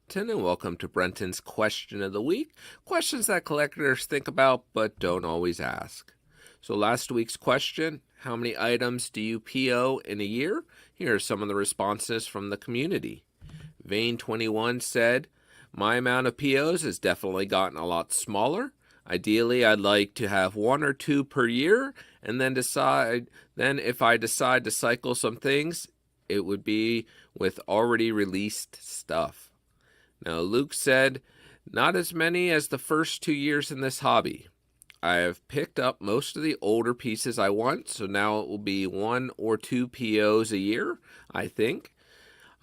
Brenton, and welcome to Brenton's Question of the Week. Questions that collectors think about but don't always ask. So last week's question, how many items do you PO in a year? Here are some of the responses from the community. Vane21 said, my amount of POs has definitely gotten a lot smaller. Ideally, I'd like to have 1 or 2 per year, and then if I decide to cycle some things, it would be with already released stuff. Now, Luke said, not as many as the first 2 years in this hobby. I have picked up most of the older pieces I want, so now it will be 1 or 2 POs a year, I think.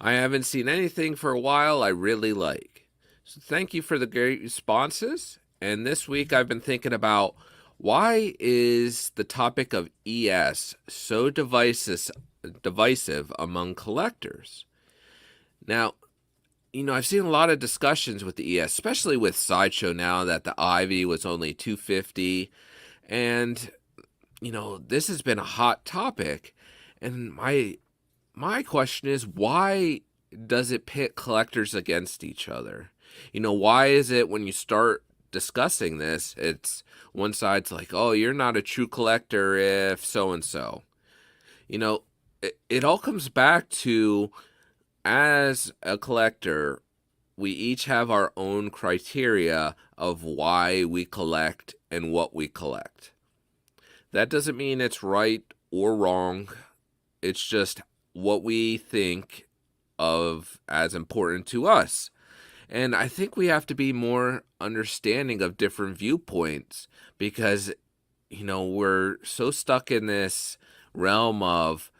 I haven't seen anything for a while I really like. So thank you for the great responses. And this week I've been thinking about, why is the topic of ES so divisive among collectors? Now, I've seen a lot of discussions with the ES, especially with Sideshow now that the Ivy was only $250. And, this has been a hot topic. And my question is, why does it pit collectors against each other? Why is it when you start discussing this, it's one side's like, oh, you're not a true collector if so-and-so. It all comes back to, as a collector, we each have our own criteria of why we collect and what we collect. That doesn't mean it's right or wrong. It's just what we think of as important to us. And I think we have to be more understanding of different viewpoints because, we're so stuck in this realm of,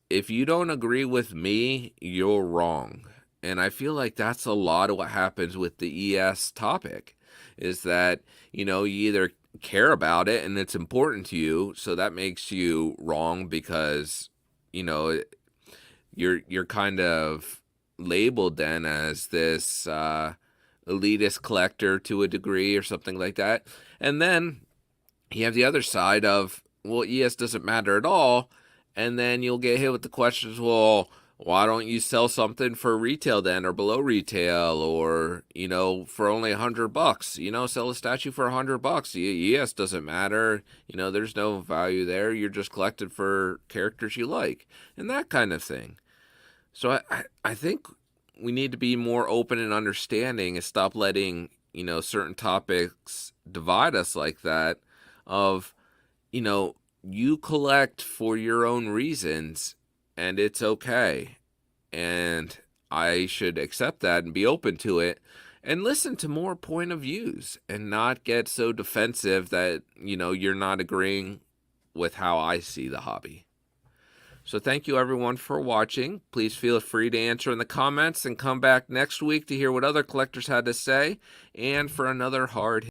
if you don't agree with me, you're wrong. And I feel like that's a lot of what happens with the ES topic, is that, you either care about it and it's important to you, so that makes you wrong because, you're kind of labeled then as this elitist collector to a degree or something like that. And then you have the other side of, well, ES doesn't matter at all. And then you'll get hit with the questions, well, why don't you sell something for retail then, or below retail, or, for only $100, sell a statue for $100. ES doesn't matter. There's no value there. You're just collected for characters you like and that kind of thing. So I think we need to be more open and understanding and stop letting, certain topics divide us like that of, you collect for your own reasons and it's okay. And I should accept that and be open to it and listen to more point of views and not get so defensive that, you're not agreeing with how I see the hobby. So thank you everyone for watching. Please feel free to answer in the comments and come back next week to hear what other collectors had to say and for another hard